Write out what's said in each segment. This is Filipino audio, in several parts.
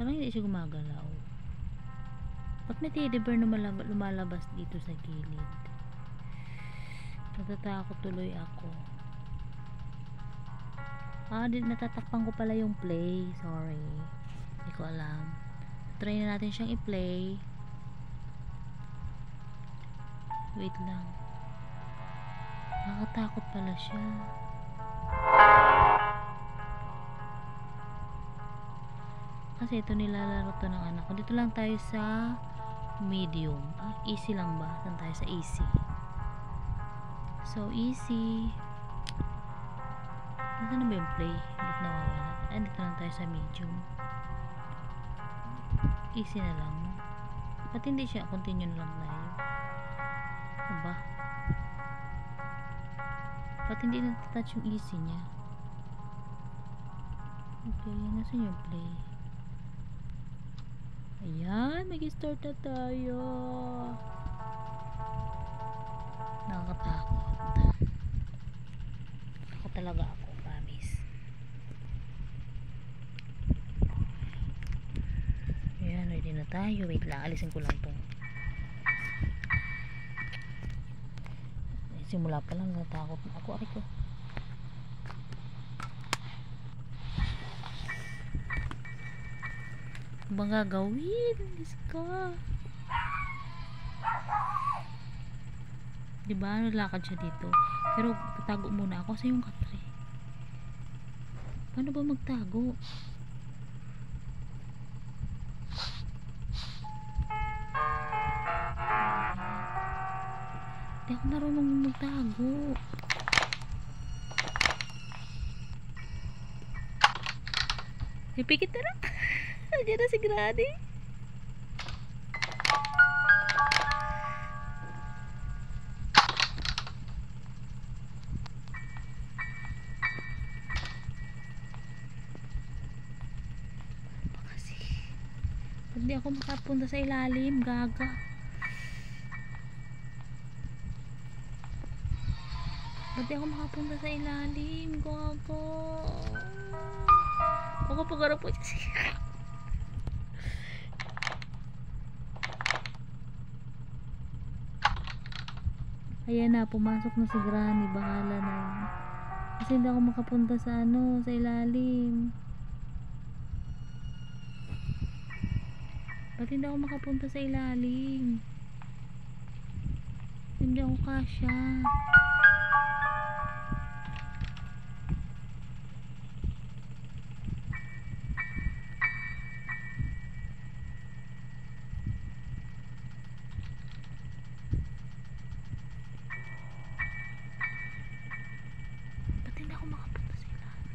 Parang hindi siya gumagalaw. Ba't may teddy bear na lumalabas dito sa gilid? Natatakot tuloy ako. Natatakpan ko pala yung play. Sorry. Hindi ko alam. Try na natin siyang i-play. Wait lang. Nakakatakot pala siya. Kasi ito nilalaro to ng anak ko. Dito lang tayo sa medium. Easy lang ba? Saan tayo sa easy? So easy. Nasaan na ba yung play? Ba't nawawala? Dito lang tayo sa medium. Easy na lang. Ba't hindi siya continue na lang live? Aba? Ba't hindi natatouch yung easy niya? Okay, nasan yung play? Ayan, mag-start na tayo. Nakakatakot. Ako talaga ako, promise. Ayan, ready na tayo. Wait lang, alisin ko lang itong. Simula pa lang, natakot na ako. Aray ko. Ano bang gagawin? Diyos ko. Diba? Nalakad siya dito. Pero tatago muna ako sa yung katre. Paano ba magtago? Hindi ako marunong magtago. Ipikit na lang. Nandiyan na si Granny. Hindi ako makapunta sa ilalim, gaga. Ba't di ako makapunta sa ilalim, gaga? Ako pag-arap po siya. Ayan na, pumasok na si Granny, bahala na. Kasi hindi ako makapunta sa sa ilalim. Ba't hindi ako makapunta sa ilalim? Hindi ako kasya. Ba't hindi ako makapunta sa ilalim?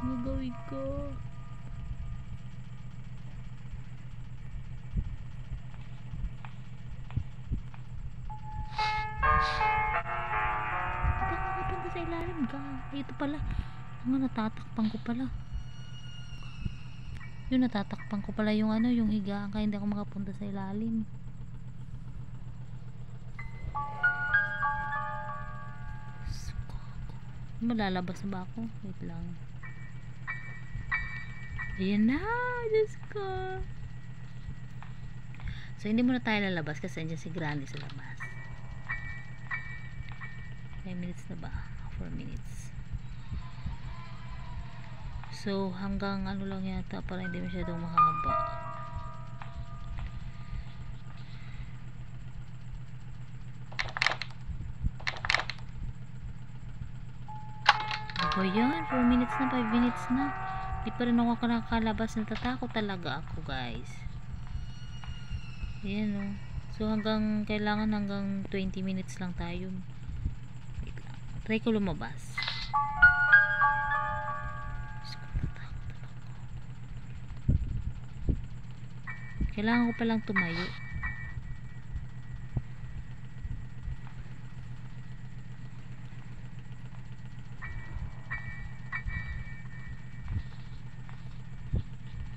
Ano gawin ko? Ba't ako makapunta sa ilalim ka? Ito pala. Ang natatakpan ko pala. Yung natatakpan ko pala yung yung higaan kaya hindi ako makapunta sa ilalim. Malalabas na ba ako? Wait lang. Ayan na, Diyos ko. So hindi muna tayo lalabas kasi andyan si Granny sa labas. 5 minutes na ba? 4 minutes. So hanggang lang yata para hindi masyadong mahaba. Ano yan? 4 minutes na, 5 minutes na. Di pa rin ako nakakalabas. Natatakot talaga ako, guys. Ayan o. So kailangan hanggang 20 minutes lang tayo. Wait lang. Try ko lumabas. Kailangan ko palang tumayo.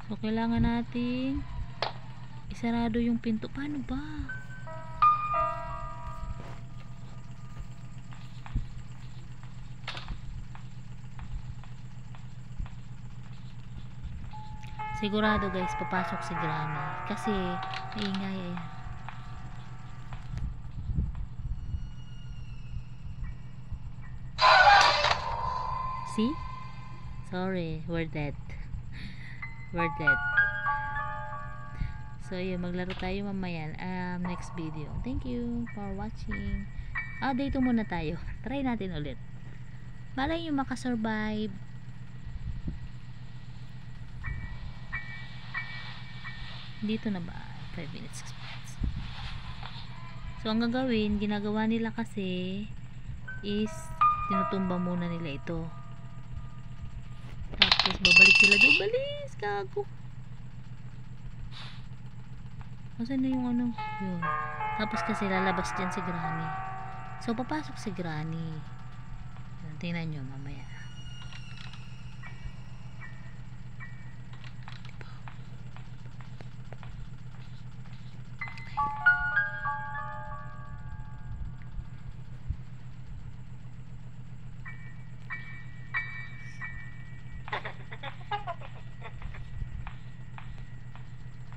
So kailangan nating isarado yung pinto. Paano ba? Sigurado guys, papasok si Granny. Kasi, maingay. Ayan. See? Sorry, we're dead. We're dead. So, yun, maglaro tayo mamaya. Next video. Thank you for watching. Day 2 muna tayo. Try natin ulit. Malay nyo makasurvive. Dito na ba? 5 minutes, 6 minutes. So, ang gagawin, ginagawa nila kasi is tinutumba muna nila ito. Tapos, babalik sila doon. Balis! Gago! Kasi na yung ano? Yun. Tapos kasi lalabas dyan si Granny. So, papasok si Granny. Tingnan nyo mamaya.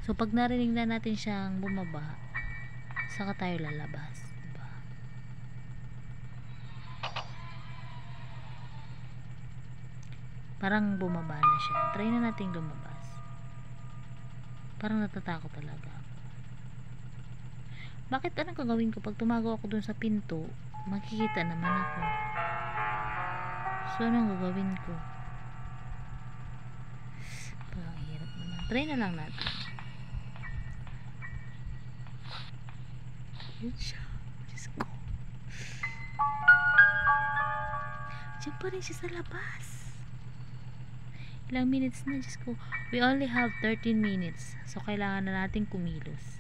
So, pag narinig na natin siyang bumaba, saka tayo lalabas. Diba? Parang bumaba na siya. Try na natin lumabas. Parang natatakot talaga ako. Bakit anong gagawin ko? Pag tumago ako dun sa pinto, makikita naman ako. So, anong gagawin ko? Parang hirap naman. Try na lang natin. Yun siya. Diyos ko. Diyan pa rin siya sa labas. Ilang minutes na, Diyos ko. We only have 13 minutes. So, kailangan na natin kumilos.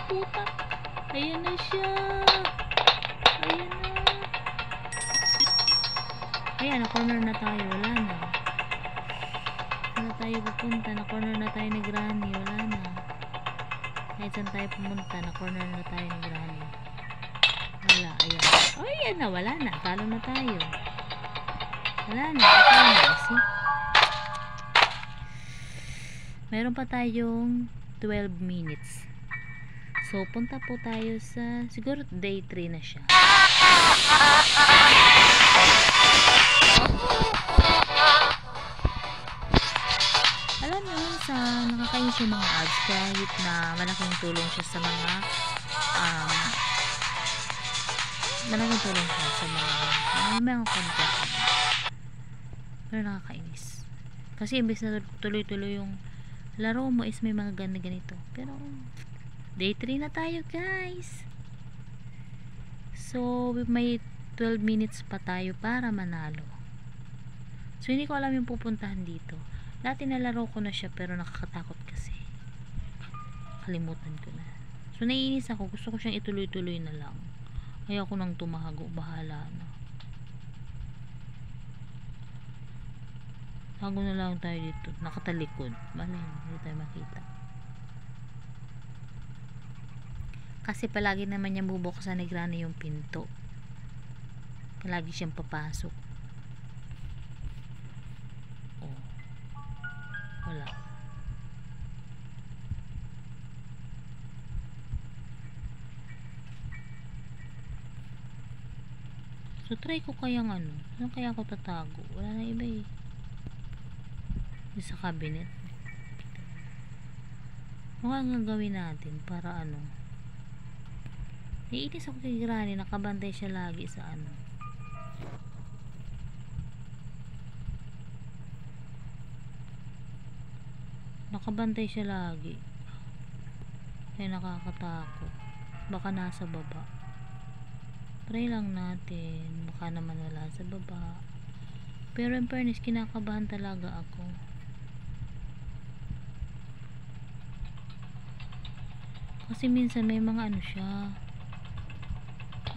Puta. Ayan na siya. Ayan na. Ayan, na-corner na tayo. Wala na. Wala tayo pupunta. Na-corner na tayo ni Granny. Wala na. Kahit saan tayo pumunta, na-corner na tayo ni Granny. Wala. Ayan. Oh, ayan na. Wala na. Talo na tayo. Wala na. Ito na. See? Meron pa tayong 12 minutes. So, punta po tayo sa, siguro day 3 na siya. Alam nyo, sa nakakainis yung mga ads kahit na malaking tulong siya sa mga malaking tulong siya sa mga content. Pero nakakainis. Kasi imbes na tuloy-tuloy yung laro mo is may mga ganito. Pero day 3 na tayo guys. So may 12 minutes pa tayo para manalo. So hindi ko alam yung pupuntahan dito. Dati nalaro ko na siya pero nakakatakot kasi. Kalimutan ko na. So naiinis ako. Gusto ko siyang ituloy-tuloy na lang. Ayaw ko nang tumahago. Bahala na. Tago na lang tayo dito. Nakatalikod. Malay, hindi tayo makita. Kasi palagi naman niya bubuksan ni Granny yung pinto. Palagi siyang papasok. Oh. Wala. So try ko kayang ano. Saan kaya ako tatago? Wala na iba eh. Yung sa cabinet. Mukhang ang gagawin natin para ano. Iinis ako kay Granny, nakabantay siya lagi sa ano. Nakabantay siya lagi. Kaya nakakatakot. Baka nasa baba. Try lang natin. Baka naman wala sa baba. Pero in fairness, kinakabahan talaga ako. Kasi minsan may mga ano siya.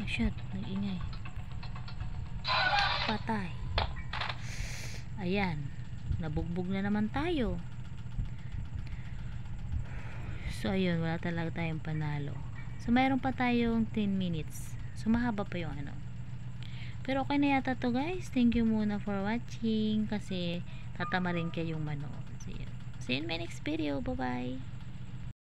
Oh shit, nag-ingay. Patay. Ayan. Nabugbog na naman tayo. So ayun, wala talaga tayong panalo. So mayroon pa tayong 10 minutes. So mahaba pa yung ano. Pero okay na yata to guys. Thank you muna for watching kasi tatama rin kayong manood. See you in my next video. Bye bye.